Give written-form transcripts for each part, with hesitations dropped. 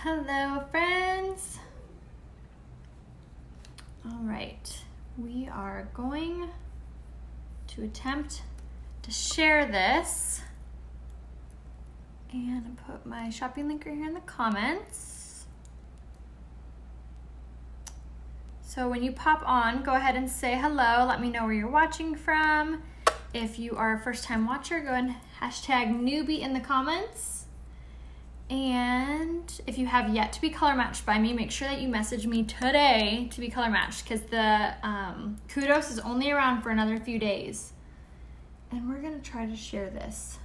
Hello, friends. All right, we are going to attempt to share this and put my shopping link right here in the comments. So when you pop on, go ahead and say hello. Let me know where you're watching from. If you are a first-time watcher, go and hashtag newbie in the comments. And if you have yet to be color matched by me, make sure that you message me today to be color matched, because the kudos is only around for another few days. And we're gonna try to share this.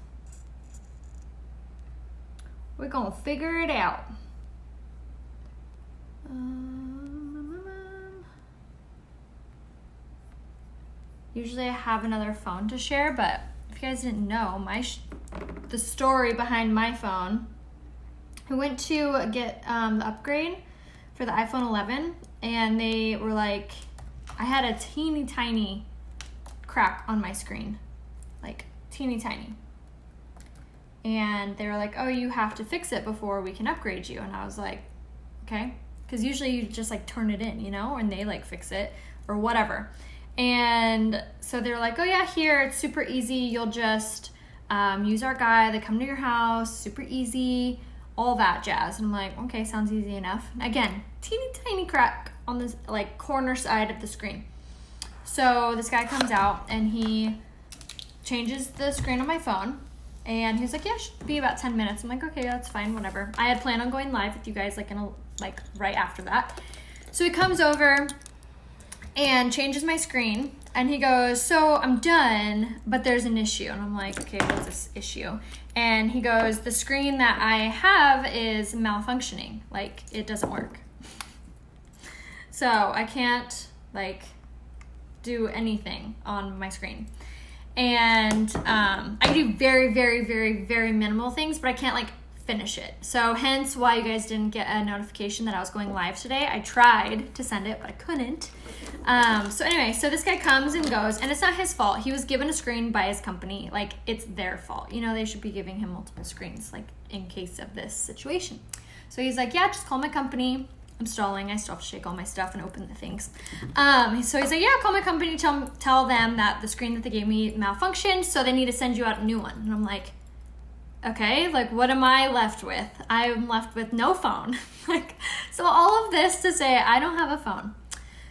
We're gonna figure it out. Usually I have another phone to share, but if you guys didn't know, the story behind my phone, I went to get the upgrade for the iPhone 11, and they were like, I had a teeny tiny crack on my screen, like teeny tiny. And they were like, oh, you have to fix it before we can upgrade you. And I was like, okay. Because usually you just like turn it in, you know, and they like fix it or whatever. And so they're like, oh yeah, here, it's super easy. You'll just use our guy. They come to your house, super easy, all that jazz. And I'm like, okay, sounds easy enough. Again, teeny tiny crack on this like corner side of the screen. So this guy comes out and he changes the screen on my phone. And he was like, yeah, it should be about 10 minutes. I'm like, okay, that's fine, whatever. I had planned on going live with you guys like right after that. So he comes over and changes my screen, and he goes, so I'm done, but there's an issue. And I'm like, okay, what's this issue? And he goes, the screen that I have is malfunctioning. Like, it doesn't work. So I can't like do anything on my screen. And I can do very, very, very, very minimal things, but I can't like finish it. So hence why you guys didn't get a notification that I was going live today. I tried to send it, but I couldn't. So anyway, so this guy comes and goes, and it's not his fault. He was given a screen by his company. Like, it's their fault. You know, they should be giving him multiple screens, like in case of this situation. So he's like, yeah, just call my company. I'm stalling. I still have to shake all my stuff and open the things. So he's like, yeah, call my company, tell them that the screen that they gave me malfunctioned, so they need to send you out a new one. And I'm like, okay, like what am I left with? I'm left with no phone. Like, so all of this to say I don't have a phone.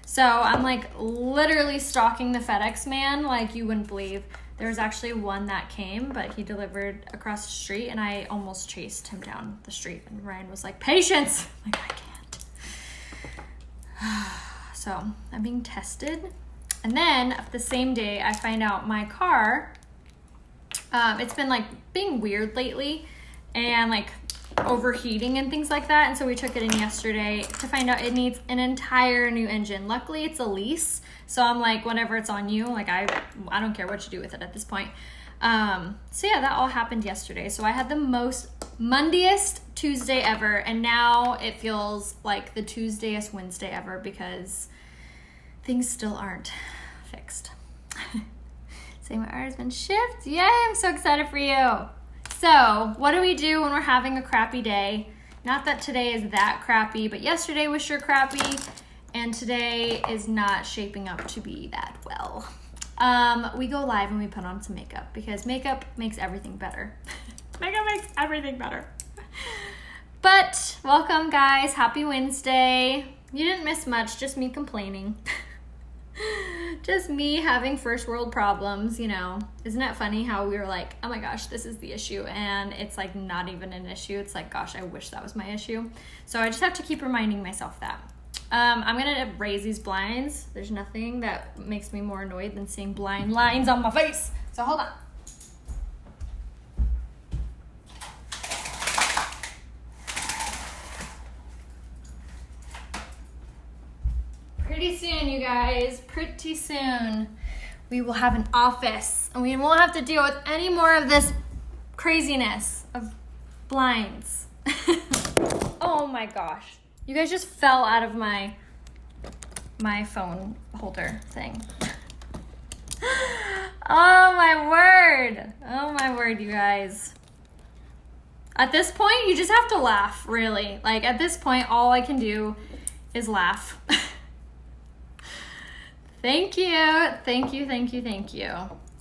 So I'm like literally stalking the FedEx man like you wouldn't believe. There was actually one that came, but he delivered across the street, and I almost chased him down the street. And Ryan was like, patience. I'm like, I can't. So I'm being tested. And then the same day I find out my car, it's been like being weird lately and like overheating and things like that. And so we took it in yesterday to find out it needs an entire new engine. Luckily it's a lease. So I'm like, whenever it's on you, like I don't care what you do with it at this point. So yeah, that all happened yesterday. So I had the most Mondayest Tuesday ever, and now it feels like the Tuesdayest Wednesday ever because things still aren't fixed. Say my order has been shipped. Yay, I'm so excited for you. So what do we do when we're having a crappy day? Not that today is that crappy, but yesterday was sure crappy, and today is not shaping up to be that well. We go live and we put on some makeup because makeup makes everything better. Makeup makes everything better. But welcome, guys. Happy Wednesday. You didn't miss much, just me complaining. Just me having first world problems, you know. Isn't it funny how we were like, oh my gosh, this is the issue, and it's like not even an issue. It's like, gosh, I wish that was my issue. So I just have to keep reminding myself that. I'm gonna raise these blinds. There's nothing that makes me more annoyed than seeing blind lines on my face. So hold on. Pretty soon, you guys, pretty soon, we will have an office and we won't have to deal with any more of this craziness of blinds. Oh my gosh. You guys just fell out of my phone holder thing. Oh my word, you guys. At this point, you just have to laugh, really. Like, at this point, all I can do is laugh. Thank you. Thank you, thank you, thank you.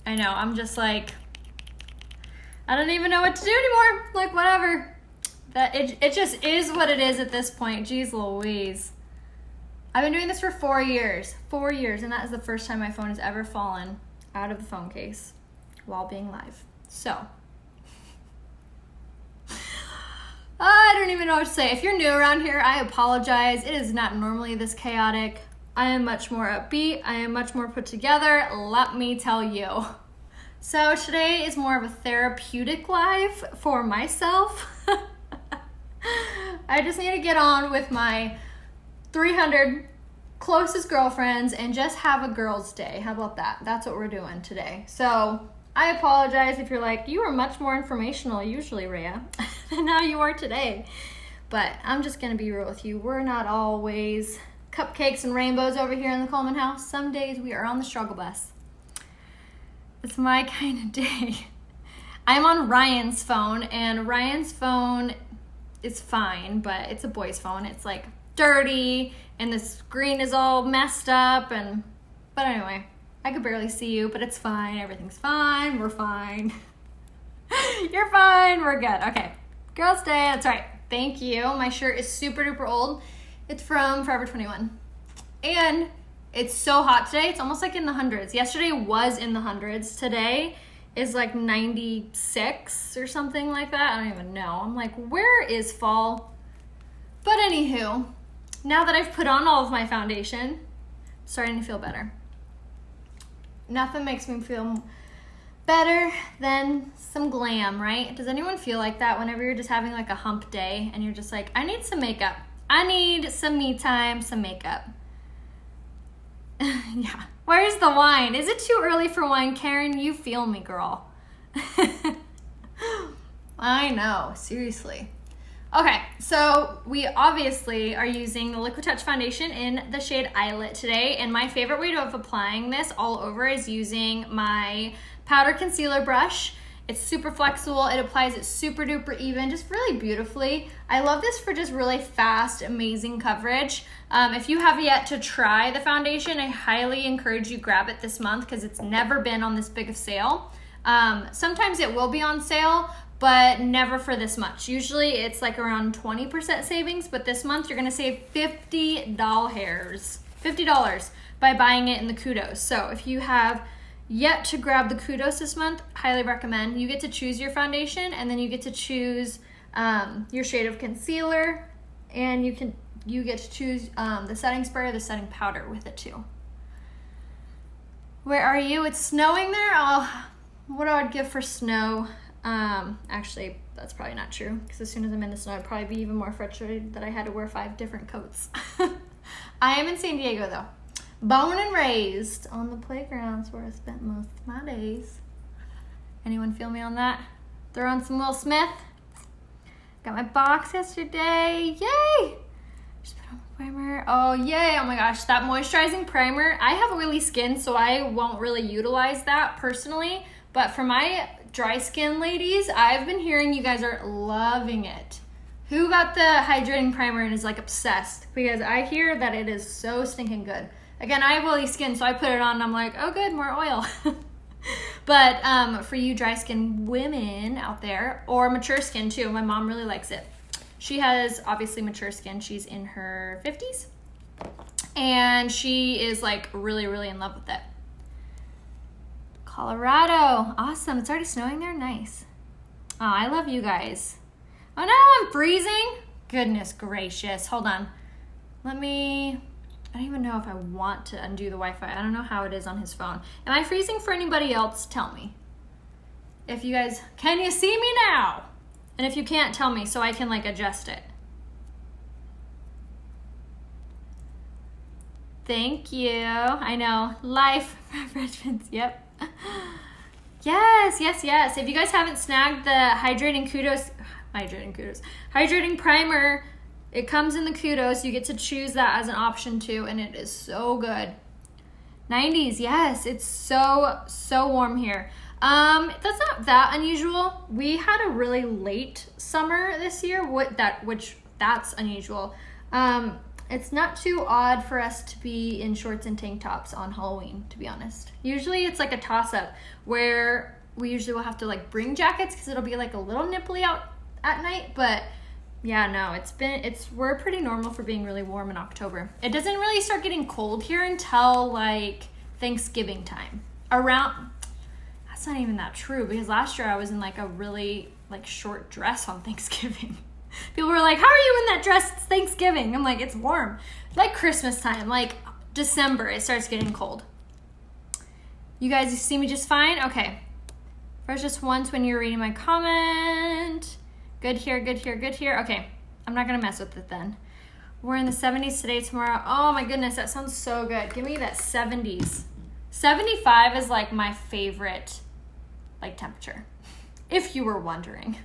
I know, I'm just like, I don't even know what to do anymore. Like, whatever. It just is what it is at this point. Jeez Louise. I've been doing this for 4 years. 4 years, and that is the first time my phone has ever fallen out of the phone case while being live. So, I don't even know what to say. If you're new around here, I apologize. It is not normally this chaotic. I am much more upbeat. I am much more put together, let me tell you. So today is more of a therapeutic live for myself. I just need to get on with my 300 closest girlfriends and just have a girls' day. How about that? That's what we're doing today. So I apologize if you're like, you are much more informational usually, Rhea, than how you are today. But I'm just going to be real with you. We're not always cupcakes and rainbows over here in the Coleman house. Some days we are on the struggle bus. It's my kind of day. I'm on Ryan's phone, and Ryan's phone is fine, but it's a boy's phone. It's like dirty, and the screen is all messed up, but anyway, I could barely see you, but it's fine. Everything's fine. We're fine. You're fine. We're good. Okay. Girls' Day. That's right. Thank you. My shirt is super duper old. It's from Forever 21. And it's so hot today. It's almost like in the hundreds. Yesterday was in the hundreds. Today is like 96 or something like that. I don't even know. I'm like, where is fall? But anywho, now that I've put on all of my foundation, I'm starting to feel better. Nothing makes me feel better than some glam, right? Does anyone feel like that whenever you're just having like a hump day and you're just like, I need some makeup. I need some me time, some makeup. Yeah. Where's the wine? Is it too early for wine, Karen? You feel me, girl. I know, seriously. Okay, so we obviously are using the Liquid Touch foundation in the shade Eyelet today, and my favorite way of applying this all over is using my powder concealer brush. It's super flexible. It applies it super duper even, just really beautifully. I love this for just really fast, amazing coverage. If you have yet to try the foundation, I highly encourage you grab it this month because it's never been on this big of sale. Sometimes it will be on sale, but never for this much. Usually it's like around 20% savings, but this month you're gonna save $50 by buying it in the Kudos. So if you have yet to grab the Kudos this month, highly recommend. You get to choose your foundation, and then you get to choose your shade of concealer, and you get to choose the setting spray or the setting powder with it too. Where are you? It's snowing there? Oh, what I would give for snow. Actually, that's probably not true, because as soon as I'm in the snow, I'd probably be even more frustrated that I had to wear 5 different coats. I am in San Diego though. Born and raised on the playgrounds where I spent most of my days. Anyone feel me on that? Throw on some Will Smith. Got my box yesterday. Yay! Just put on my primer. Oh, yay. Oh my gosh, that moisturizing primer. I have oily skin, so I won't really utilize that personally. But for my dry skin ladies, I've been hearing you guys are loving it. Who got the hydrating primer and is like obsessed? Because I hear that it is so stinking good. Again, I have oily skin, so I put it on and I'm like, oh good, more oil. But for you dry skin women out there, or mature skin too, my mom really likes it. She has obviously mature skin. She's in her 50s. And she is like really, really in love with it. Colorado, awesome. It's already snowing there, nice. Oh, I love you guys. Oh no, I'm freezing. Goodness gracious, hold on. I don't even know if I want to undo the Wi-Fi. I don't know how it is on his phone. Am I freezing for anybody else? Tell me. If you guys, can you see me now? And if you can't, tell me so I can like adjust it. Thank you. I know. Life refreshments. Yep. Yes, yes, yes. If you guys haven't snagged the hydrating primer, it comes in the Kudos. You get to choose that as an option too, and it is so good. 90s, yes, it's so warm here. That's not that unusual. We had a really late summer this year, that's unusual. It's not too odd for us to be in shorts and tank tops on Halloween, to be honest. Usually it's like a toss-up where we usually will have to like bring jackets because it'll be like a little nipply out at night, but yeah, no, we're pretty normal for being really warm in October. It doesn't really start getting cold here until like Thanksgiving time. That's not even that true because last year I was in like a really like short dress on Thanksgiving. People were like, how are you in that dress? It's Thanksgiving. I'm like, it's warm. Like Christmas time, like December, it starts getting cold. You guys, you see me just fine? Okay. First, just once when you're reading my comment. Good here, good here, good here. Okay, I'm not gonna mess with it then. We're in the 70s today, tomorrow. Oh my goodness, that sounds so good. Give me that 70s. 75 is like my favorite like temperature, if you were wondering.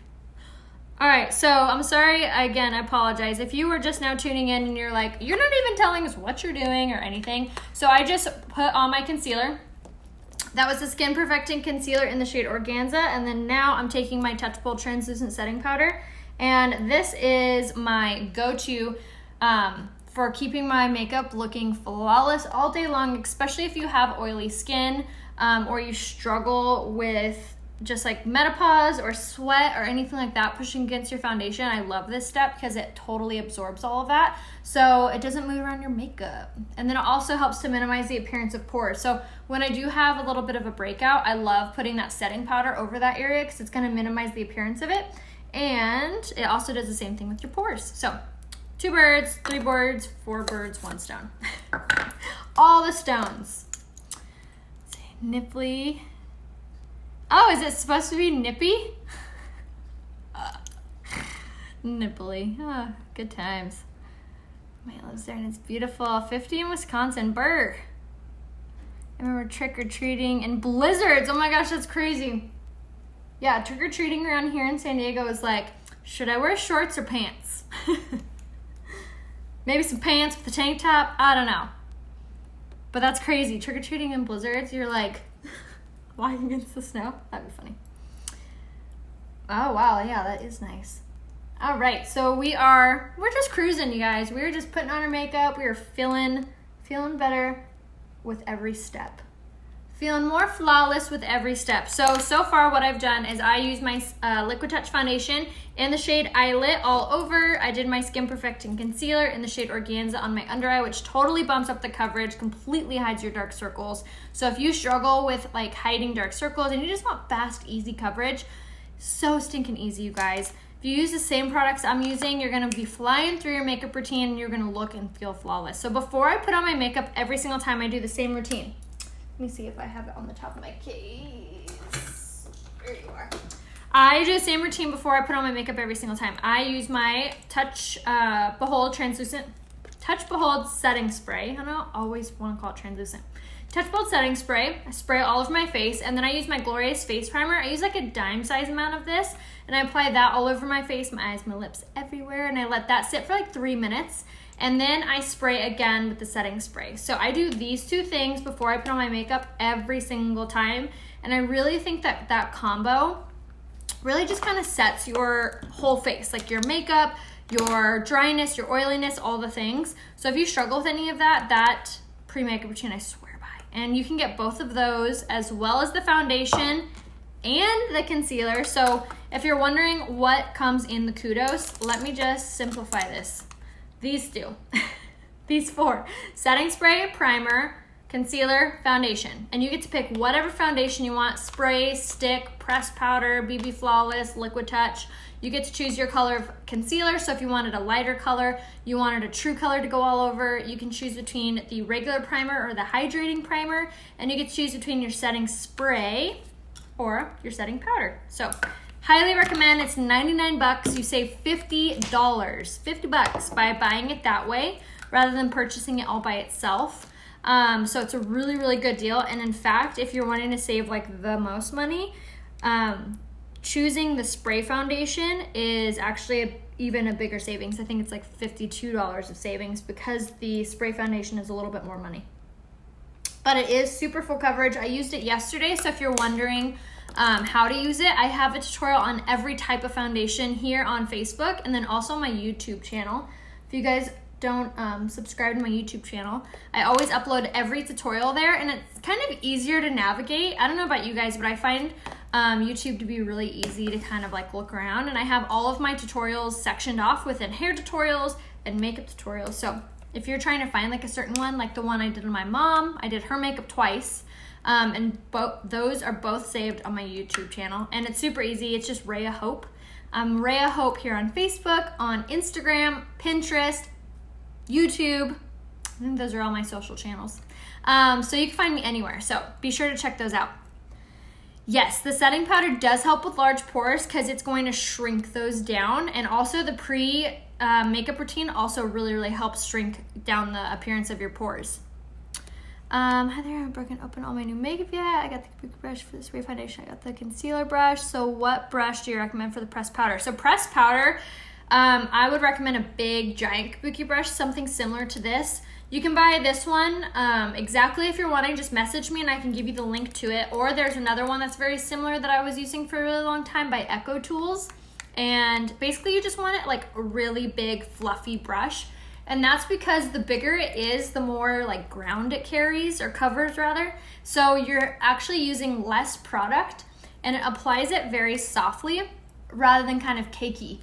All right, so I'm sorry, again, I apologize. If you were just now tuning in and you're like, you're not even telling us what you're doing or anything. So I just put on my concealer. That was the Skin Perfecting Concealer in the shade Organza. And then now I'm taking my Touch Bold Translucent Setting Powder. And this is my go-to for keeping my makeup looking flawless all day long, especially if you have oily skin or you struggle with just like menopause or sweat or anything like that pushing against your foundation. I love this step because it totally absorbs all of that, so it doesn't move around your makeup. And then it also helps to minimize the appearance of pores. So when I do have a little bit of a breakout, I love putting that setting powder over that area because it's going to minimize the appearance of it, and it also does the same thing with your pores. So 2 birds, 3 birds, 4 birds, 1 stone. All the stones. Let's see, nipply. Oh, is it supposed to be nippy? Nipply. Oh, good times. My lives there and it's beautiful. 50 in Wisconsin. Burr. I remember trick-or-treating and blizzards. Oh my gosh, that's crazy. Yeah, trick-or-treating around here in San Diego is like, should I wear shorts or pants? Maybe some pants with a tank top. I don't know. But that's crazy. Trick-or-treating in blizzards, you're like lying against the snow. That'd be funny. Oh wow, yeah, that is nice. All right, so we're just cruising, you guys. We're just putting on our makeup. We are feeling better with every step. Feeling more flawless with every step. So far what I've done is I use my Liquid Touch foundation in the shade Eyelet all over. I did my Skin Perfecting Concealer in the shade Organza on my under eye, which totally bumps up the coverage, completely hides your dark circles. So if you struggle with like hiding dark circles and you just want fast, easy coverage, so stinking easy, you guys. If you use the same products I'm using, you're gonna be flying through your makeup routine and you're gonna look and feel flawless. So before I put on my makeup, every single time I do the same routine. Let me see if I have it on the top of my case. There you are. I do the same routine before I put on my makeup every single time. I use my Touch Behold setting spray. I don't always want to call it translucent. Touch Bold setting spray. I spray it all over my face, and then I use my Glorious face primer. I use like a dime size amount of this, and I apply that all over my face, my eyes, my lips, everywhere, and I let that sit for like 3 minutes. And then I spray again with the setting spray. So I do these 2 things before I put on my makeup every single time. And I really think that that combo really just kind of sets your whole face, like your makeup, your dryness, your oiliness, all the things. So if you struggle with any of that, that pre-makeup routine I swear by. And you can get both of those as well as the foundation and the concealer. So if you're wondering what comes in the kudos, let me just simplify this. These do. These 4. Setting spray, primer, concealer, foundation. And you get to pick whatever foundation you want. Spray, stick, pressed powder, BB Flawless, Liquid Touch. You get to choose your color of concealer. So if you wanted a lighter color, you wanted a true color to go all over, you can choose between the regular primer or the hydrating primer. And you get to choose between your setting spray or your setting powder. So highly recommend. It's 99 bucks. You save $50, 50 bucks by buying it that way rather than purchasing it all by itself. So it's a really, really good deal. And in fact, if you're wanting to save like the most money, choosing the spray foundation is actually even a bigger savings. I think it's like $52 of savings because the spray foundation is a little bit more money. But it is super full coverage. I used it yesterday, so if you're wondering how to use it. I have a tutorial on every type of foundation here on Facebook and then also my YouTube channel. If you guys don't subscribe to my YouTube channel, I always upload every tutorial there, and it's kind of easier to navigate. I don't know about you guys, but I find YouTube to be really easy to kind of like look around, and I have all of my tutorials sectioned off within hair tutorials and makeup tutorials. So if you're trying to find like a certain one, like the one I did on my mom, I did her makeup twice, and those are both saved on my YouTube channel, and it's super easy. It's just Rhea Hope. Rhea Hope here on Facebook, on Instagram, Pinterest, YouTube. I think those are all my social channels. So you can find me anywhere. So be sure to check those out. Yes, the setting powder does help with large pores because it's going to shrink those down. And also the makeup routine also really helps shrink down the appearance of your pores. Hi there, I haven't broken open all my new makeup yet. I got the kabuki brush for the spray foundation. I got the concealer brush. So what brush do you recommend for the pressed powder? So pressed powder, I would recommend a big giant kabuki brush, something similar to this. You can buy this one exactly if you're wanting, just message me and I can give you the link to it. Or there's another one that's very similar that I was using for a really long time by Echo Tools. And basically you just want it like a really big fluffy brush. And that's because the bigger it is, the more like ground it carries, or covers rather. So you're actually using less product and it applies it very softly rather than kind of cakily.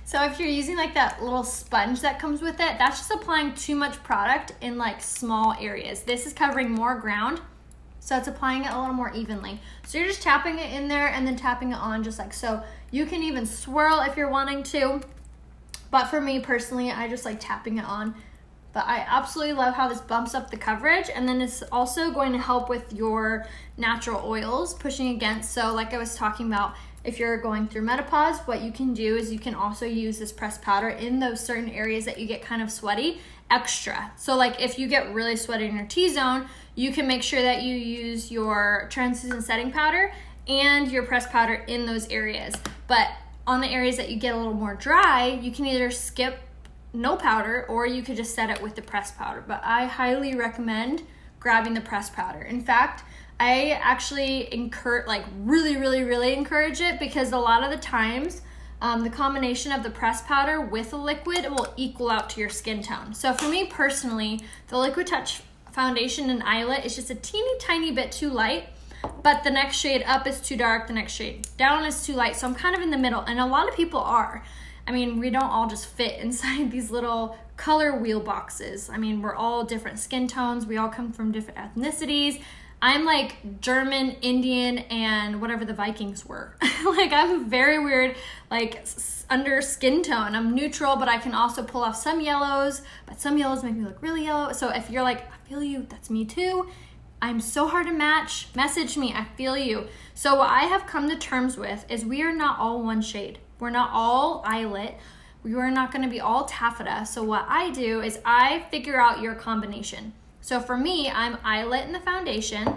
So if you're using like that little sponge that comes with it, that's just applying too much product in like small areas. This is covering more ground, so it's applying it a little more evenly. So you're just tapping it in there and then tapping it on just like so. You can even swirl if you're wanting to, but for me personally, I just like tapping it on. But I absolutely love how this bumps up the coverage, and then it's also going to help with your natural oils pushing against. So like I was talking about, if you're going through menopause, what you can do is you can also use this pressed powder in those certain areas that you get kind of sweaty extra. So like if you get really sweaty in your T-zone, you can make sure that you use your translucent setting powder and your pressed powder in those areas. But on the areas that you get a little more dry, you can either skip no powder or you could just set it with the pressed powder. But I highly recommend grabbing the pressed powder. In fact, I actually really encourage it because a lot of the times the combination of the pressed powder with the liquid will equal out to your skin tone. So for me personally, the Liquid Touch foundation and eyelet is just a teeny tiny bit too light, but the next shade up is too dark, the next shade down is too light. So I'm kind of in the middle, and a lot of people are. I mean, we don't all just fit inside these little color wheel boxes. I mean, we're all different skin tones. We all come from different ethnicities. I'm like German, Indian, and whatever the Vikings were. Like I'm very weird, like under skin tone. I'm neutral, but I can also pull off some yellows, but some yellows make me look really yellow. So if you're like, I feel you, that's me too. I'm so hard to match. Message me, I feel you. So what I have come to terms with is we are not all one shade. We're not all eyelet. We are not gonna be all taffeta. So what I do is I figure out your combination. So for me, I'm eyelet in the foundation,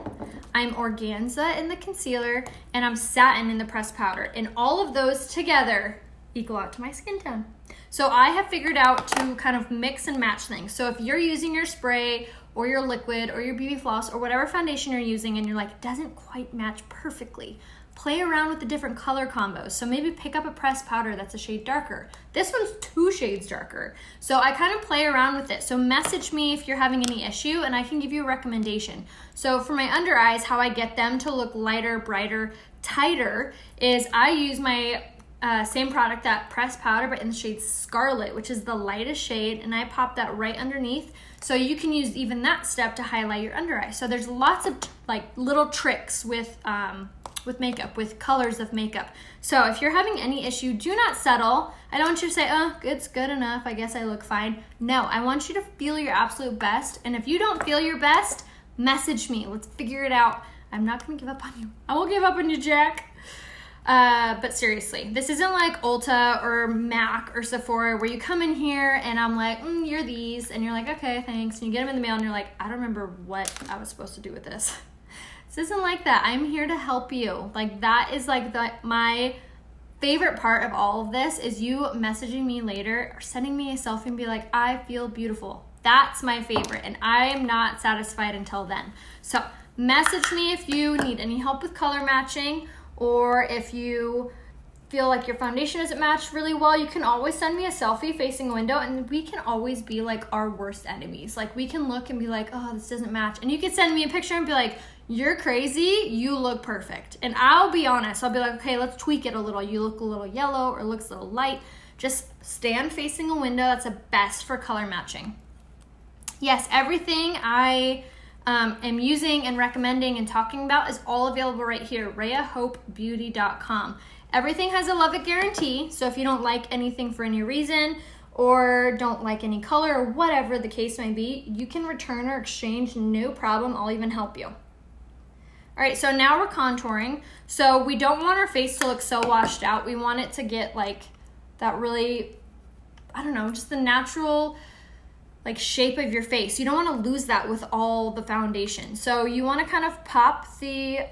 I'm organza in the concealer, and I'm satin in the pressed powder. And all of those together equal out to my skin tone. So I have figured out to kind of mix and match things. So if you're using your spray or your liquid or your BB floss or whatever foundation you're using and you're like, it doesn't quite match perfectly, play around with the different color combos. So maybe pick up a pressed powder that's a shade darker. This one's 2 shades darker. So I kind of play around with it. So message me if you're having any issue and I can give you a recommendation. So for my under eyes, how I get them to look lighter, brighter, tighter is I use my same product, that pressed powder, but in the shade Scarlet, which is the lightest shade, and I pop that right underneath. So you can use even that step to highlight your under eye. So there's lots of like little tricks with makeup, with colors of makeup. So if you're having any issue, do not settle. I don't want you to say, oh, it's good enough, I guess I look fine. No, I want you to feel your absolute best. And if you don't feel your best, message me. Let's figure it out. I'm not gonna give up on you. I won't give up on you, Jack. But seriously, this isn't like Ulta or MAC or Sephora where you come in here and I'm like, you're these. And you're like, okay, thanks. And you get them in the mail and you're like, I don't remember what I was supposed to do with this. This isn't like that. I'm here to help you. Like that is like my favorite part of all of this is you messaging me later or sending me a selfie and be like, I feel beautiful. That's my favorite. And I am not satisfied until then. So message me if you need any help with color matching, or if you feel like your foundation isn't matched really well. You can always send me a selfie facing a window, and we can always be like our worst enemies. Like, we can look and be like, oh, this doesn't match. And you can send me a picture and be like, you're crazy, you look perfect. And I'll be honest, I'll be like, okay, let's tweak it a little. You look a little yellow or looks a little light. Just stand facing a window. That's the best for color matching. Yes, everything I am using and recommending and talking about is all available right here, RheaHopeBeauty.com. Everything has a love it guarantee, so if you don't like anything for any reason or don't like any color or whatever the case may be, you can return or exchange, no problem. I'll even help you. All right, so now we're contouring. So we don't want our face to look so washed out. We want it to get like that really, I don't know, just the natural like shape of your face. You don't want to lose that with all the foundation. So you want to kind of pop the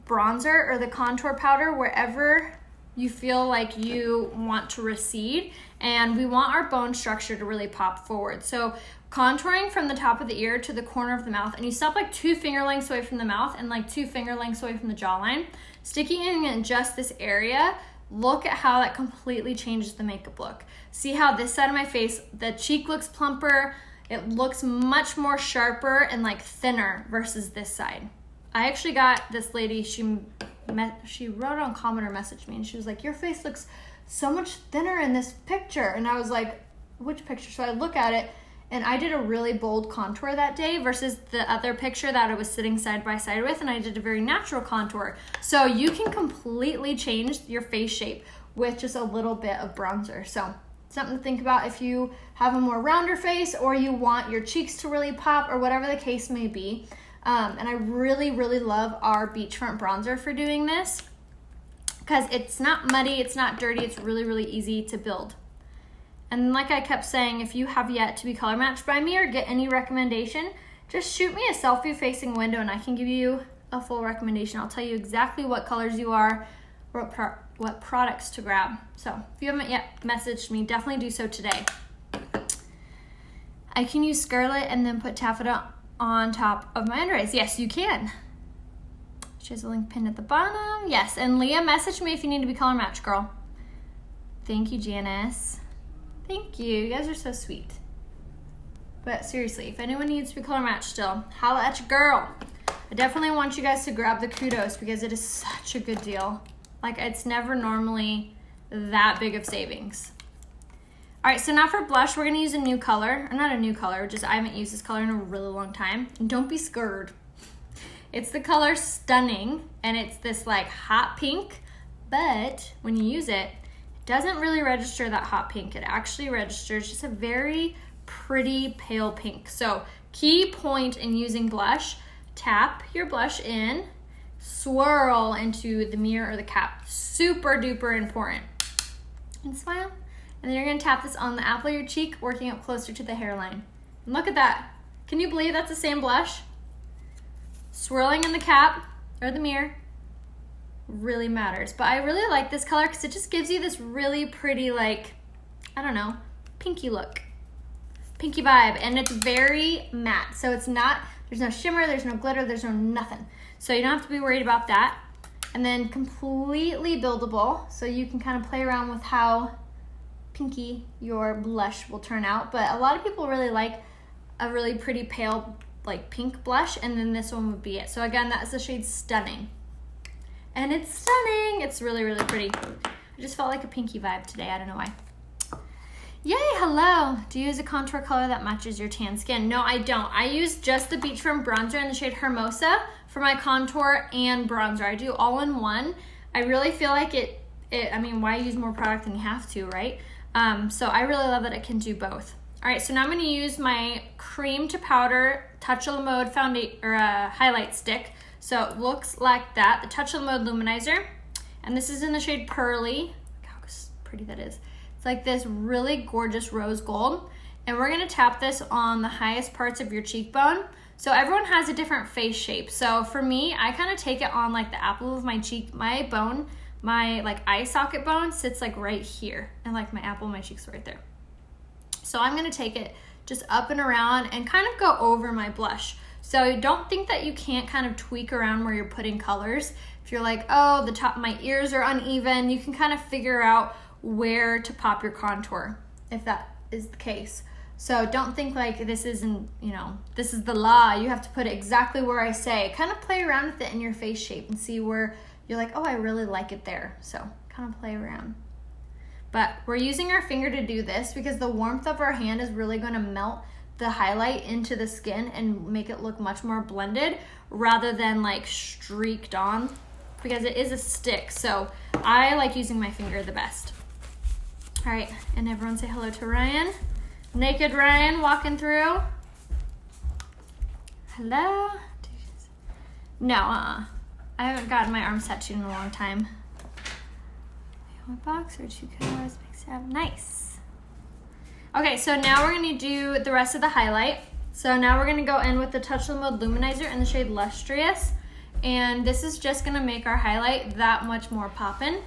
bronzer or the contour powder wherever you feel like you want to recede, and we want our bone structure to really pop forward. So contouring from the top of the ear to the corner of the mouth, and you stop like 2 finger lengths away from the mouth and like 2 finger lengths away from the jawline, sticking in just this area. Look at how that completely changes the makeup look. See how this side of my face, the cheek looks plumper, it looks much more sharper and like thinner versus this side. I actually got this lady, she wrote on comment or messaged me, and she was like, your face looks so much thinner in this picture. And I was like, which picture? So I look at it, and I did a really bold contour that day versus the other picture that I was sitting side by side with, and I did a very natural contour. So you can completely change your face shape with just a little bit of bronzer. So something to think about if you have a more rounder face, or you want your cheeks to really pop, or whatever the case may be. And I really, really love our Beachfront bronzer for doing this, because it's not muddy, it's not dirty, it's really, really easy to build. And like I kept saying, if you have yet to be color matched by me or get any recommendation, just shoot me a selfie facing window and I can give you a full recommendation. I'll tell you exactly what colors you are, what products to grab. So if you haven't yet messaged me, definitely do so today. I can use Scarlet and then put taffeta on top of my under eyes. Yes, you can. She has a link pinned at the bottom. Yes, and Leah, message me if you need to be color matched, girl. Thank you, Janice. Thank you. You guys are so sweet. But seriously, if anyone needs to be color matched still, holla at your girl. I definitely want you guys to grab the kudos because it is such a good deal. Like, it's never normally that big of savings. All right, so now for blush, we're gonna use a new color, or not a new color, just I haven't used this color in a really long time. And don't be scared. It's the color Stunning, and it's this like hot pink, but when you use it, it doesn't really register that hot pink. It actually registers just a very pretty pale pink. So key point in using blush, tap your blush in, swirl into the mirror or the cap. Super duper important. And smile. And then you're gonna tap this on the apple of your cheek, working up closer to the hairline. And look at that. Can you believe that's the same blush? Swirling in the cap or the mirror really matters. But I really like this color because it just gives you this really pretty, like, I don't know, pinky look. Pinky vibe. And it's very matte. So it's not, there's no shimmer, there's no glitter, there's no nothing. So you don't have to be worried about that. And then completely buildable. So you can kind of play around with how pinky your blush will turn out, but a lot of people really like a really pretty pale like pink blush, and then this one would be it. So again, that's the shade Stunning, and it's stunning. It's really, really pretty. I just felt like a pinky vibe today. I don't know why. Yay, hello. Do you use a contour color that matches your tan skin? No, I don't. I use just the Beachfront bronzer in the shade Hermosa for my contour and bronzer. I do all in one. I really feel like I mean, why use more product than you have to, right? So I really love that it can do both. All right, so now I'm gonna use my cream to powder Touch of the Mode highlight stick. So it looks like that, the Touch of the Mode luminizer. And this is in the shade Pearly. Look how pretty that is. It's like this really gorgeous rose gold. And we're gonna tap this on the highest parts of your cheekbone. So everyone has a different face shape. So for me, I kind of take it on like the apple of my cheek. My bone, my like eye socket bone sits like right here, and like my apple of my cheeks right there. So I'm gonna take it just up and around and kind of go over my blush. So don't think that you can't kind of tweak around where you're putting colors. If you're like, oh, the top of my ears are uneven, you can kind of figure out where to pop your contour, if that is the case. So don't think like this isn't, you know, this is the law. You have to put it exactly where I say. Kind of play around with it in your face shape and see where you're like, oh, I really like it there. So kind of play around. But we're using our finger to do this because the warmth of our hand is really going to melt the highlight into the skin and make it look much more blended rather than like streaked on, because it is a stick. So I like using my finger the best. All right, and everyone say hello to Ryan. Naked Ryan walking through. Hello. No, I haven't gotten my arms tattooed in a long time. One box or 2 colors makes it nice. Okay, so now we're gonna do the rest of the highlight. So now we're gonna go in with the Touch of the Mode Luminizer in the shade Lustrous. And this is just gonna make our highlight that much more poppin'.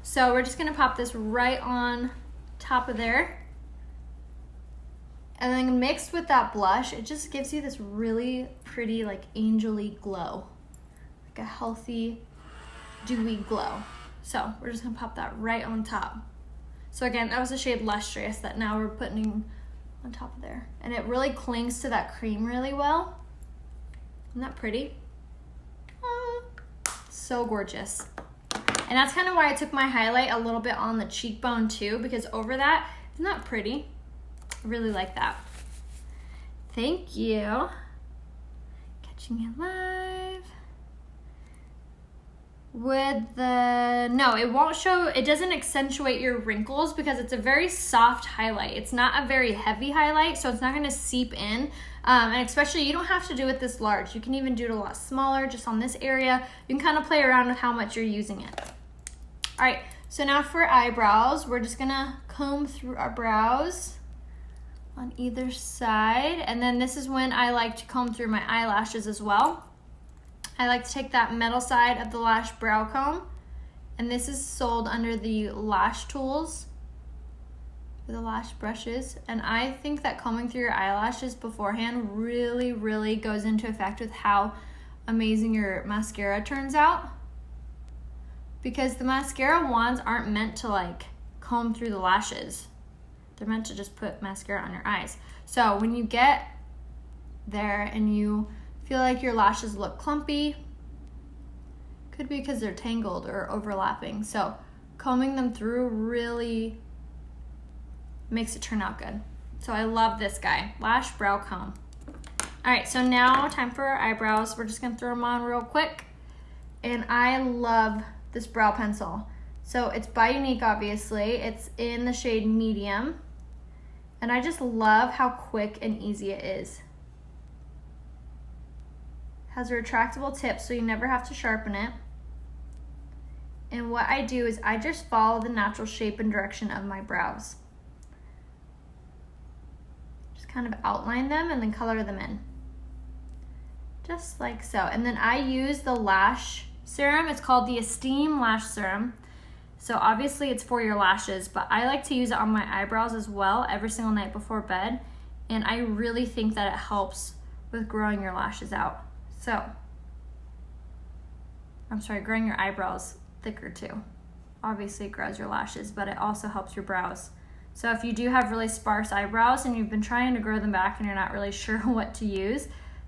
So we're just gonna pop this right on top of there. And then mixed with that blush, it just gives you this really pretty, like angel-y glow. Like a healthy, dewy glow. So we're just gonna pop that right on top. So again, that was the shade Lustrous that now we're putting on top of there. And it really clings to that cream really well. Isn't that pretty? Oh, so gorgeous. And that's kind of why I took my highlight a little bit on the cheekbone too, because over that, isn't that pretty? I really like that. Thank you. Catching it live. No, it won't show, it doesn't accentuate your wrinkles because it's a very soft highlight. It's not a very heavy highlight, so it's not gonna seep in. And especially, you don't have to do it this large. You can even do it a lot smaller, just on this area. You can kind of play around with how much you're using it. All right, so now for eyebrows, we're just gonna comb through our brows on either side. And then this is when I like to comb through my eyelashes as well. I like to take that metal side of the Lash brow comb, and this is sold under the Lash tools, the Lash brushes. And I think that combing through your eyelashes beforehand really, really goes into effect with how amazing your mascara turns out. Because the mascara wands aren't meant to like comb through the lashes. They're meant to just put mascara on your eyes. So when you get there and you feel like your lashes look clumpy, could be because they're tangled or overlapping. So combing them through really makes it turn out good. So I love this guy, Lash Brow Comb. All right, so now time for our eyebrows. We're just gonna throw them on real quick. And I love this brow pencil. So it's by Unique, obviously. It's in the shade Medium. And I just love how quick and easy it is. It has a retractable tip, so you never have to sharpen it. And what I do is I just follow the natural shape and direction of my brows. Just kind of outline them and then color them in. Just like so. And then I use the lash serum. It's called the Esteem Lash Serum. So obviously it's for your lashes, but I like to use it on my eyebrows as well every single night before bed. And I really think that it helps with growing your lashes out. So, I'm sorry, growing your eyebrows thicker too. Obviously it grows your lashes, but it also helps your brows. So if you do have really sparse eyebrows and you've been trying to grow them back and you're not really sure what to use,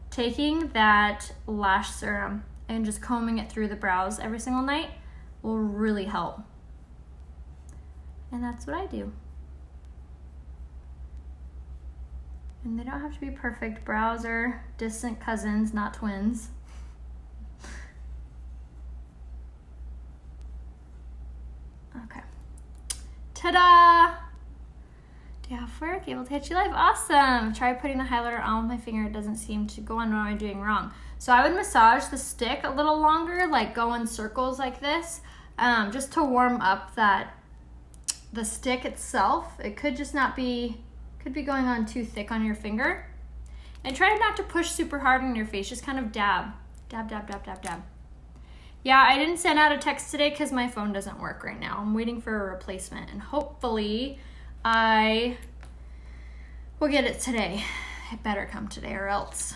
taking that lash serum and just combing it through the brows every single night will really help. And that's what I do. And they don't have to be perfect. Brows are distant cousins, not twins. Okay. Ta-da! Day off work, able to hit you live. Awesome! Try putting the highlighter on with my finger. It doesn't seem to go on. What am I doing wrong? So I would massage the stick a little longer, like go in circles like this, just to warm up the stick itself. It could just not be, could be going on too thick on your finger. And try not to push super hard on your face, just kind of dab. Dab, dab, dab, dab, dab. Yeah, I didn't send out a text today because my phone doesn't work right now. I'm waiting for a replacement, and hopefully I will get it today. It better come today or else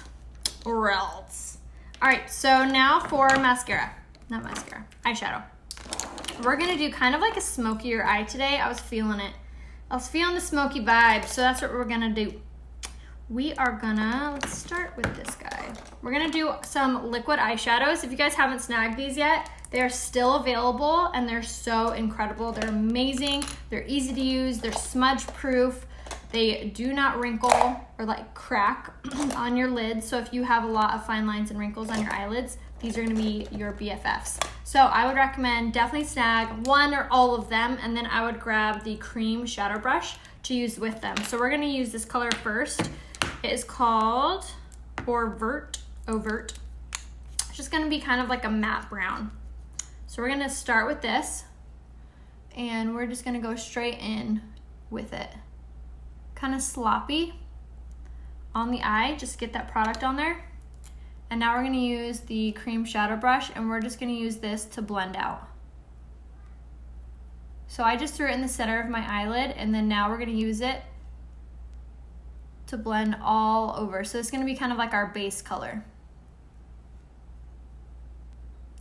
or else. All right, so now for mascara. Not mascara, eyeshadow. We're gonna do kind of like a smokier eye today. I was feeling it. I was feeling the smoky vibe, so that's what we're gonna do. We are gonna, let's start with this guy. We're gonna do some liquid eyeshadows. If you guys haven't snagged these yet, they're still available and they're so incredible. They're amazing, they're easy to use, they're smudge proof. They do not wrinkle or like crack on your lids. So if you have a lot of fine lines and wrinkles on your eyelids, these are gonna be your BFFs. So I would recommend definitely snag one or all of them, and then I would grab the cream shadow brush to use with them. So we're gonna use this color first. It is called Overt. It's just gonna be kind of like a matte brown. So we're gonna start with this, and we're just gonna go straight in with it. Kind of sloppy on the eye, just get that product on there. And now we're gonna use the cream shadow brush, and we're just gonna use this to blend out. So I just threw it in the center of my eyelid, and then now we're gonna use it to blend all over. So it's gonna be kind of like our base color.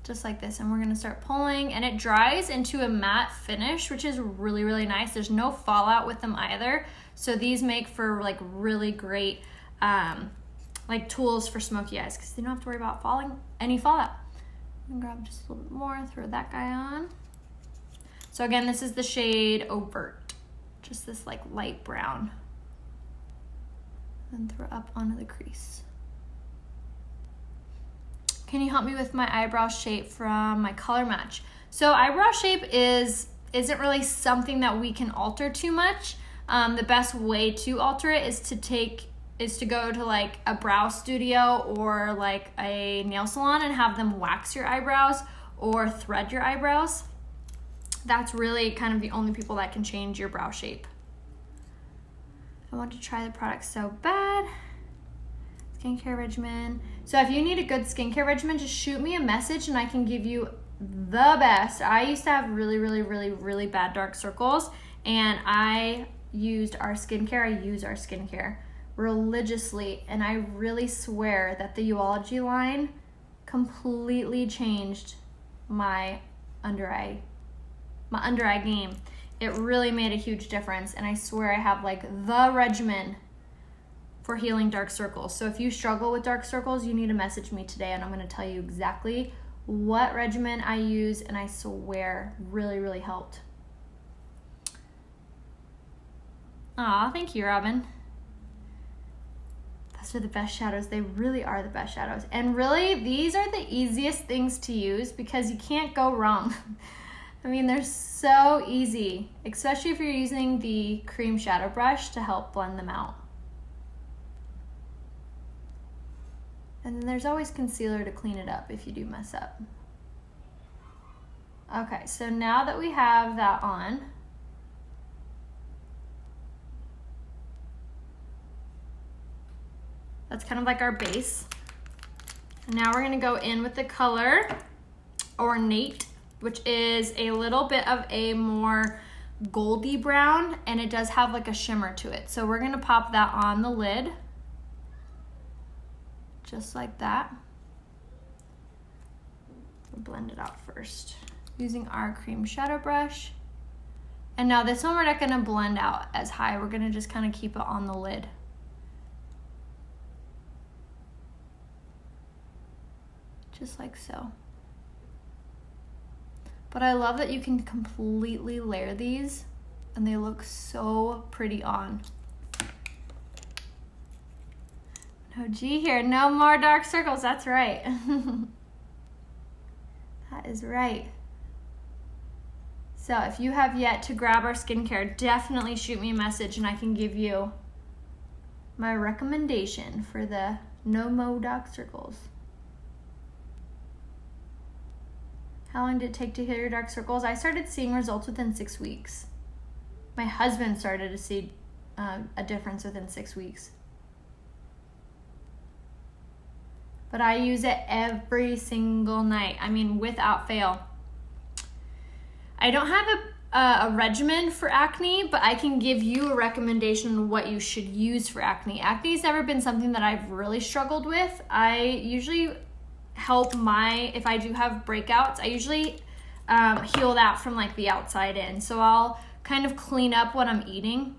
Just like this, and we're gonna start pulling, and it dries into a matte finish, which is really, really nice. There's no fallout with them either. So these make for like really great like tools for smoky eyes, because you don't have to worry about any fallout. I'm gonna grab just a little bit more, throw that guy on. So again, this is the shade Overt, just this like light brown. And throw up onto the crease. Can you help me with my eyebrow shape from my color match? So eyebrow shape isn't really something that we can alter too much. The best way to alter it is to go to like a brow studio or like a nail salon and have them wax your eyebrows or thread your eyebrows. That's really kind of the only people that can change your brow shape. I want to try the product so bad. Skincare regimen. So if you need a good skincare regimen, just shoot me a message and I can give you the best. I used to have really, really, really, really bad dark circles, and I use our skincare religiously, and I really swear that the Uology line completely changed my under eye game. It really made a huge difference, and I swear I have like the regimen for healing dark circles. So if you struggle with dark circles, you need to message me today, and I'm going to tell you exactly what regimen I use, and I swear really, really helped. Aw, thank you, Robin. Those are the best shadows. They really are the best shadows. And really, these are the easiest things to use because you can't go wrong. I mean, they're so easy, especially if you're using the cream shadow brush to help blend them out. And then there's always concealer to clean it up if you do mess up. Okay, so now that we have that on, that's kind of like our base. And now we're gonna go in with the color Ornate, which is a little bit of a more goldy brown, and it does have like a shimmer to it. So we're gonna pop that on the lid, just like that. We'll blend it out first using our cream shadow brush. And now this one we're not gonna blend out as high. We're gonna just kind of keep it on the lid. Just like so. But I love that you can completely layer these and they look so pretty on. No G here, no more dark circles, that's right. That is right. So if you have yet to grab our skincare, definitely shoot me a message and I can give you my recommendation for the no mo dark circles. How long did it take to heal your dark circles? I started seeing results within 6 weeks. My husband started to see a difference within 6 weeks. But I use it every single night. I mean, without fail. I don't have a regimen for acne, but I can give you a recommendation on what you should use for acne. Acne's never been something that I've really struggled with. I usually help if I do have breakouts, I usually heal that from like the outside in. So I'll kind of clean up what I'm eating.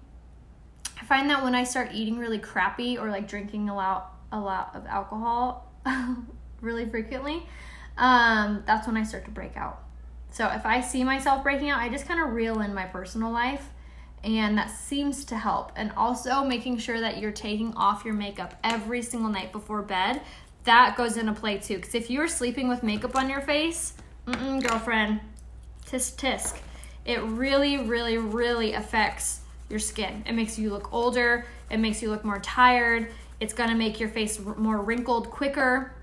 I find that when I start eating really crappy or like drinking a lot of alcohol really frequently, that's when I start to break out. So if I see myself breaking out, I just kind of reel in my personal life, and that seems to help. And also making sure that you're taking off your makeup every single night before bed. That goes into play too, because if you're sleeping with makeup on your face, girlfriend, tisk tisk. It really, really, really affects your skin. It makes you look older. It makes you look more tired. It's gonna make your face more wrinkled quicker.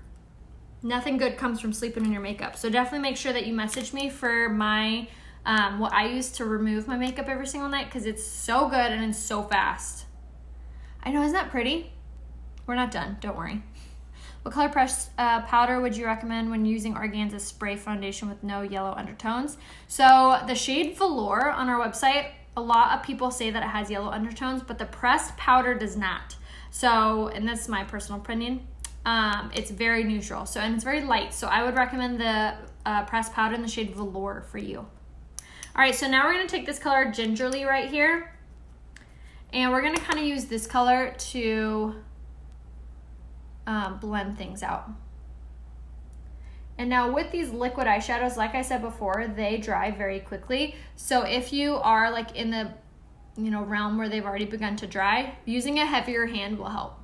Nothing good comes from sleeping in your makeup. So definitely make sure that you message me for my what I use to remove my makeup every single night, because it's so good and it's so fast. I know, isn't that pretty? We're not done, don't worry. What color pressed powder would you recommend when using Organza spray foundation with no yellow undertones? So the shade Velour on our website, a lot of people say that it has yellow undertones, but the pressed powder does not. So, and that's my personal opinion, it's very neutral. So, and it's very light. So I would recommend the pressed powder in the shade Velour for you. All right, so now we're gonna take this color Gingerly right here, and we're gonna kind of use this color to blend things out. And now with these liquid eyeshadows, like I said before, they dry very quickly. So if you are like in the realm where they've already begun to dry, using a heavier hand will help.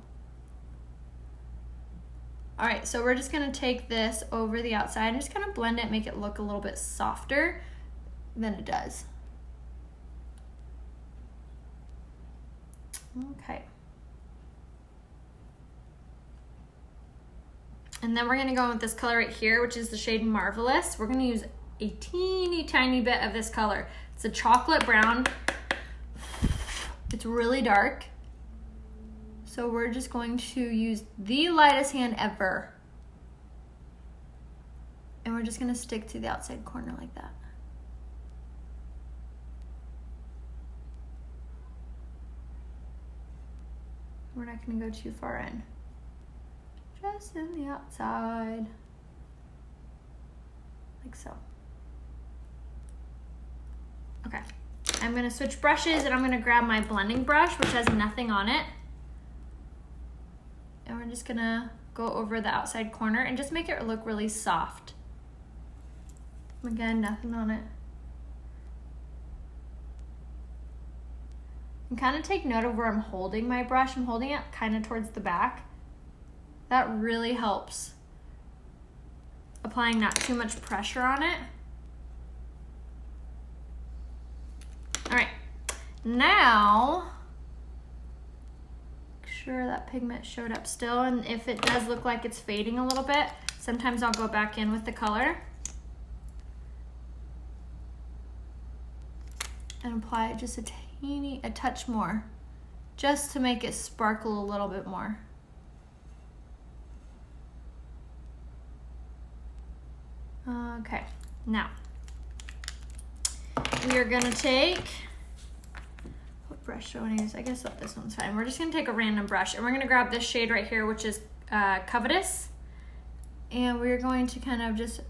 All right, so we're just gonna take this over the outside and just kind of blend it, make it look a little bit softer than it does. Okay. And then we're gonna go in with this color right here, which is the shade Marvelous. We're gonna use a teeny tiny bit of this color. It's a chocolate brown. It's really dark. So we're just going to use the lightest hand ever. And we're just gonna stick to the outside corner like that. We're not gonna go too far in. Just in the outside, like so. Okay, I'm gonna switch brushes and I'm gonna grab my blending brush, which has nothing on it. And we're just gonna go over the outside corner and just make it look really soft. Again, nothing on it. And kind of take note of where I'm holding my brush. I'm holding it kind of towards the back. That really helps. Applying not too much pressure on it. All right, now, make sure that pigment showed up still, and if it does look like it's fading a little bit, sometimes I'll go back in with the color and apply it just a touch more, just to make it sparkle a little bit more. Okay, now we are gonna take, what brush do I wanna use? I guess this one's fine. We're just gonna take a random brush and we're gonna grab this shade right here, which is Covetous. And we're going to kind of just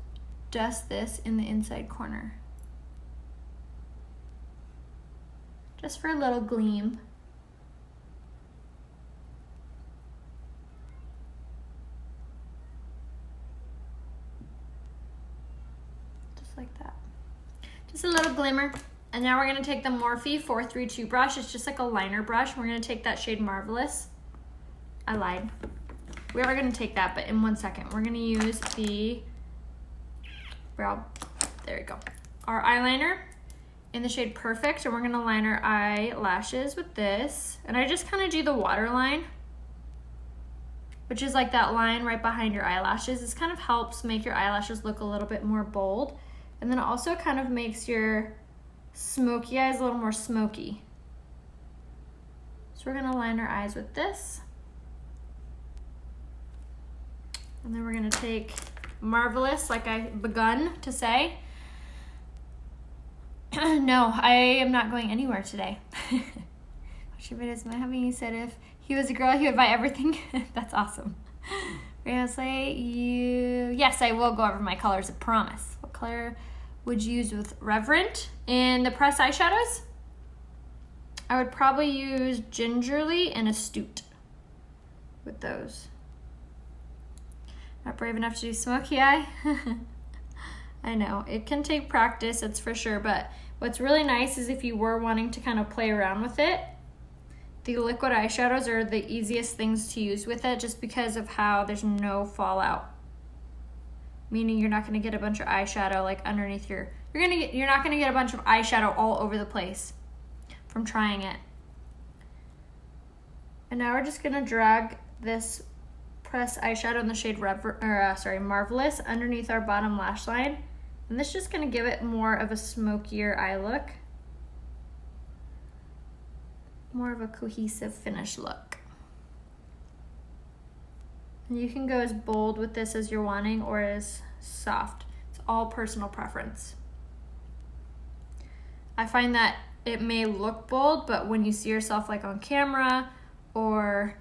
dust this in the inside corner. Just for a little gleam. Like that, just a little glimmer. And now we're going to take the Morphe 432 brush. It's just like a liner brush. We're going to take that shade Marvelous. I lied, we are going to take that, but in 1 second. We're going to use the brow, there we go, our eyeliner in the shade Perfect, and we're going to line our eyelashes with this. And I just kind of do the waterline, which is like that line right behind your eyelashes. This kind of helps make your eyelashes look a little bit more bold. And then it also kind of makes your smoky eyes a little more smoky. So we're gonna line our eyes with this. And then we're gonna take Marvelous, like I begun to say. No, I am not going anywhere today. Watch your videos. My hubby said if he was a girl, he would buy everything. That's awesome. Yes, I will go over my colors, I promise. What color would you use with Reverent? In the pressed eyeshadows, I would probably use Gingerly and Astute with those. Not brave enough to do Smokey Eye. I know, it can take practice, that's for sure, but what's really nice is if you were wanting to kind of play around with it, the liquid eyeshadows are the easiest things to use with it just because of how there's no fallout. Meaning you're not gonna get a bunch of eyeshadow like underneath you're not gonna get a bunch of eyeshadow all over the place from trying it. And now we're just gonna drag this pressed eyeshadow in the shade Marvelous underneath our bottom lash line. And this is just gonna give it more of a smokier eye look. More of a cohesive finish look. And you can go as bold with this as you're wanting or as soft. It's all personal preference. I find that it may look bold, but when you see yourself like on camera or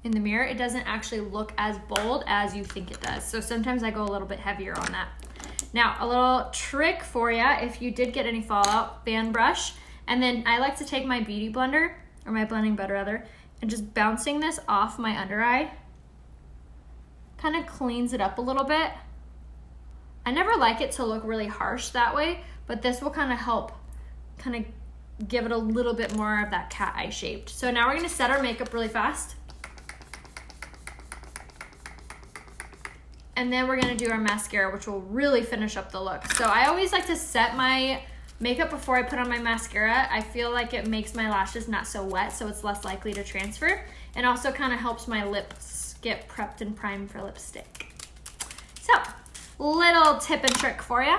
in the mirror, it doesn't actually look as bold as you think it does. So sometimes I go a little bit heavier on that. Now, a little trick for you, if you did get any fallout, fan brush. And then I like to take my beauty blender, or my blending bud rather, and just bouncing this off my under eye. Kind of cleans it up a little bit. I never like it to look really harsh that way, but this will kind of help kind of give it a little bit more of that cat eye shaped. So now we're gonna set our makeup really fast. And then we're gonna do our mascara, which will really finish up the look. So I always like to set my makeup before I put on my mascara. I feel like it makes my lashes not so wet, so it's less likely to transfer. And also kind of helps my lips get prepped and primed for lipstick. So, little tip and trick for you.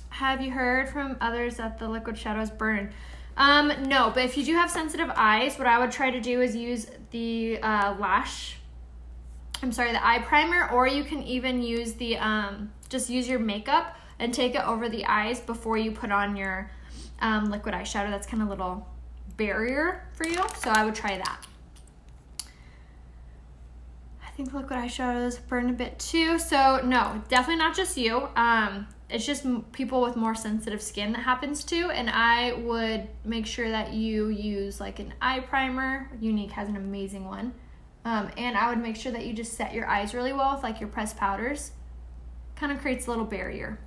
Have you heard from others that the liquid shadows burn? No, but if you do have sensitive eyes, what I would try to do is use the the eye primer, or you can even use the, just use your makeup and take it over the eyes before you put on your liquid eyeshadow. That's kind of a little barrier for you, so I would try that. I think liquid eyeshadows burn a bit too, so no, definitely not just you. It's just people with more sensitive skin that happens to, and I would make sure that you use like an eye primer. Unique has an amazing one. And I would make sure that you just set your eyes really well with like your pressed powders. Kind of creates a little barrier.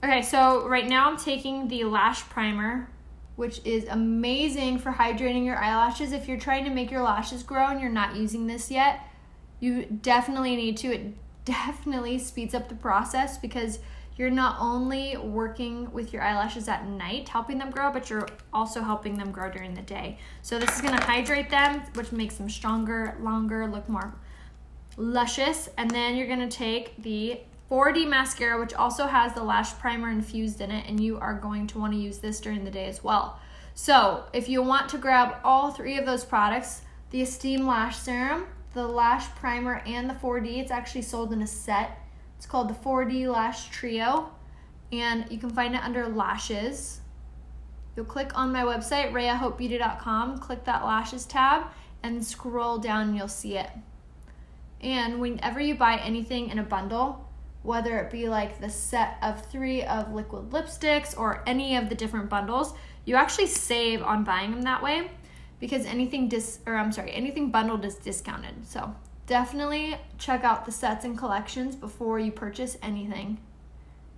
Okay, so right now I'm taking the lash primer, which is amazing for hydrating your eyelashes. If you're trying to make your lashes grow and you're not using this yet, you definitely need to. It definitely speeds up the process because you're not only working with your eyelashes at night, helping them grow, but you're also helping them grow during the day. So this is gonna hydrate them, which makes them stronger, longer, look more luscious. And then you're gonna take the 4D mascara, which also has the lash primer infused in it, and you are going to want to use this during the day as well. So if you want to grab all three of those products, the Esteem Lash Serum, the lash primer, and the 4D, it's actually sold in a set. It's called the 4D Lash Trio, and you can find it under Lashes. You'll click on my website, rayahopebeauty.com, click that Lashes tab, and scroll down and you'll see it. And whenever you buy anything in a bundle, whether it be like the set of 3 of liquid lipsticks or any of the different bundles, you actually save on buying them that way because anything bundled is discounted. So definitely check out the sets and collections before you purchase anything,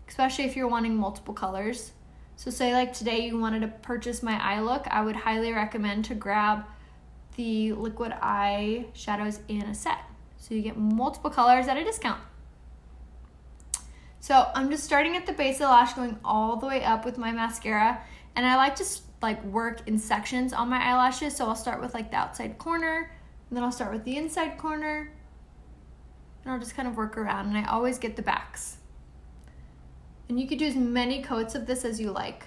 especially if you're wanting multiple colors. So say like today you wanted to purchase my eye look, I would highly recommend to grab the liquid eye shadows in a set. So you get multiple colors at a discount. So I'm just starting at the base of the lash, going all the way up with my mascara. And I like to like work in sections on my eyelashes. So I'll start with like the outside corner, and then I'll start with the inside corner, and I'll just kind of work around, and I always get the backs. And you could do as many coats of this as you like.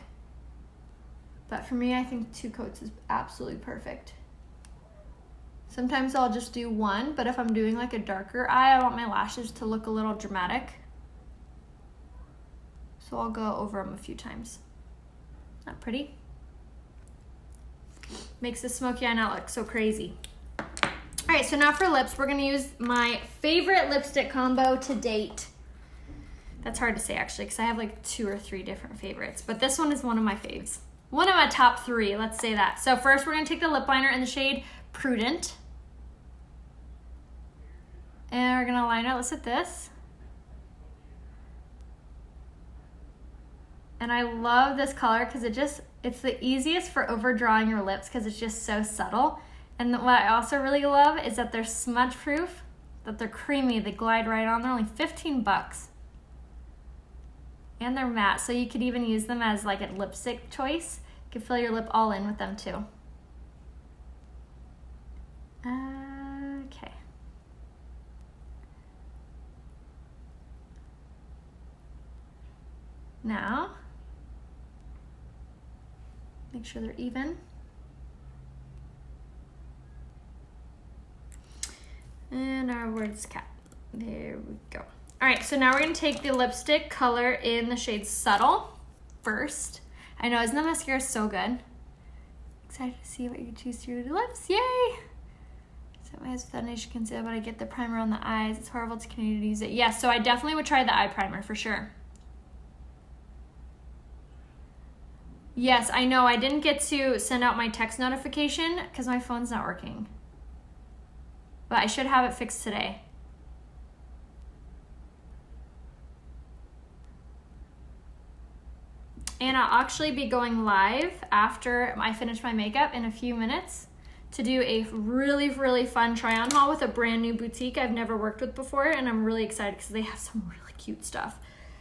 But for me, I think 2 coats is absolutely perfect. Sometimes I'll just do 1, but if I'm doing like a darker eye, I want my lashes to look a little dramatic. So I'll go over them a few times. Not pretty? Makes the smoky eye not look so crazy. All right, so now for lips, we're gonna use my favorite lipstick combo to date. That's hard to say actually, because I have like 2 or 3 different favorites, but this one is one of my faves. One of my top 3, let's say that. So first we're gonna take the lip liner in the shade Prudent. And we're gonna line it, let's hit this. And I love this color because it's the easiest for overdrawing your lips because it's just so subtle. And what I also really love is that they're smudge proof, that they're creamy, they glide right on. They're only 15 bucks. And they're matte, so you could even use them as like a lipstick choice. You could fill your lip all in with them too. Okay. Now, make sure they're even. And our words cap. There we go. All right, so now we're gonna take the lipstick color in the shade Subtle first. I know, isn't the mascara so good? Excited to see what you choose to do with your lips, yay! So my eyes with foundation concealer, but I get the primer on the eyes. It's horrible to continue to use it. Yes, so I definitely would try the eye primer for sure. Yes, I know, I didn't get to send out my text notification because my phone's not working. But I should have it fixed today. And I'll actually be going live after I finish my makeup in a few minutes to do a really, really fun try-on haul with a brand new boutique I've never worked with before, and I'm really excited because they have some really cute stuff.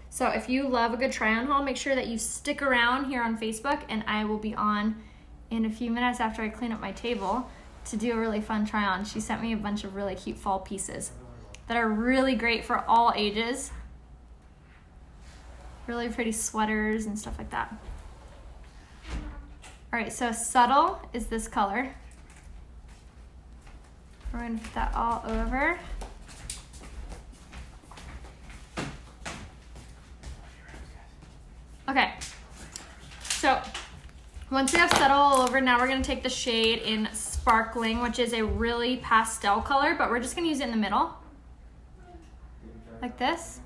So if you love a good try-on haul, make sure that you stick around here on Facebook, and I will be on in a few minutes after I clean up my table to do a really fun try-on. She sent me a bunch of really cute fall pieces that are really great for all ages. Really pretty sweaters and stuff like that. All right, so Subtle is this color. We're gonna put that all over. Okay, so once we have Subtle all over, now we're gonna take the shade in Sparkling, which is a really pastel color, but we're just gonna use it in the middle, like this.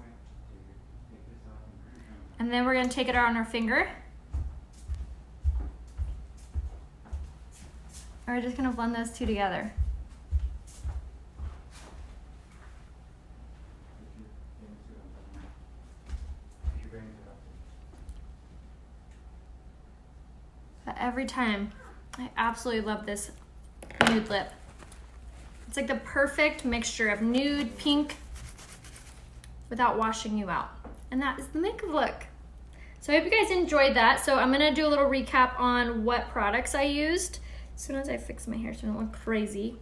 And then we're gonna take it out on our finger. And we're just gonna blend those two together. But every time, I absolutely love this nude lip. It's like the perfect mixture of nude, pink, without washing you out. And that is the makeup look. So I hope you guys enjoyed that. So I'm gonna do a little recap on what products I used as soon as I fix my hair so it don't look crazy.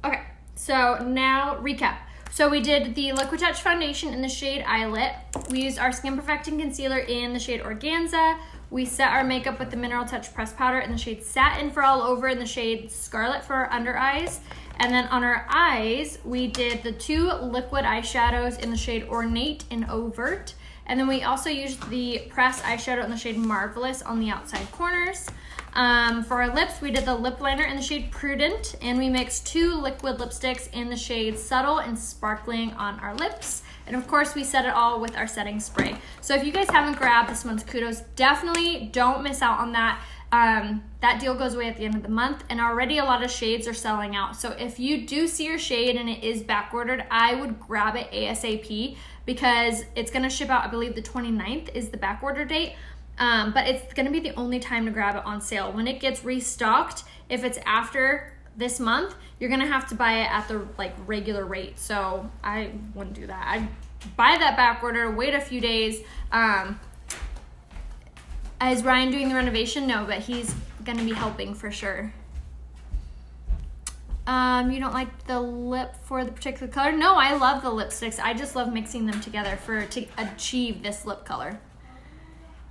Okay, so now recap. So we did the Liquid Touch foundation in the shade Eyelet. We used our Skin Perfecting Concealer in the shade Organza. We set our makeup with the Mineral Touch Press Powder in the shade Satin for all over in the shade Scarlet for our under eyes. And then on our eyes, we did the 2 liquid eyeshadows in the shade Ornate and Overt. And then we also used the pressed eyeshadow in the shade Marvelous on the outside corners. For our lips, we did the lip liner in the shade Prudent, and we mixed 2 liquid lipsticks in the shade Subtle and Sparkling on our lips. And of course, we set it all with our setting spray. So if you guys haven't grabbed this month's Kudos, definitely don't miss out on that. That deal goes away at the end of the month, and already a lot of shades are selling out. So if you do see your shade and it is back ordered, I would grab it ASAP because it's gonna ship out, I believe the 29th is the back order date. But it's gonna be the only time to grab it on sale. When it gets restocked, if it's after this month, you're gonna have to buy it at the regular rate. So I wouldn't do that. I'd buy that back order, wait a few days. Is Ryan doing the renovation? No, but he's gonna be helping for sure. You don't like the lip for the particular color? No, I love the lipsticks. I just love mixing them together to achieve this lip color.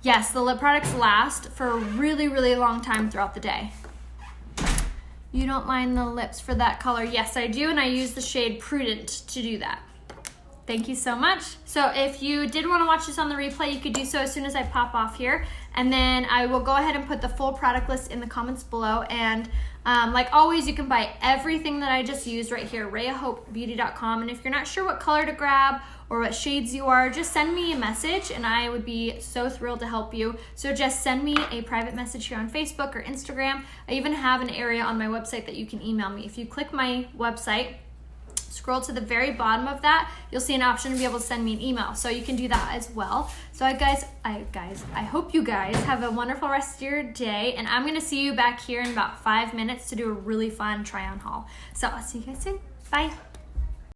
Yes, the lip products last for a really, really long time throughout the day. You don't mind the lips for that color? Yes, I do, and I use the shade Prudent to do that. Thank you so much. So if you did want to watch this on the replay, you could do so as soon as I pop off here. And then I will go ahead and put the full product list in the comments below. And like always, you can buy everything that I just used right here, rayahopebeauty.com. And if you're not sure what color to grab or what shades you are, just send me a message and I would be so thrilled to help you. So just send me a private message here on Facebook or Instagram. I even have an area on my website that you can email me. If you click my website, scroll to the very bottom of that, you'll see an option to be able to send me an email. So you can do that as well. So I hope you guys have a wonderful rest of your day, and I'm gonna see you back here in about 5 minutes to do a really fun try on haul. So I'll see you guys soon. Bye.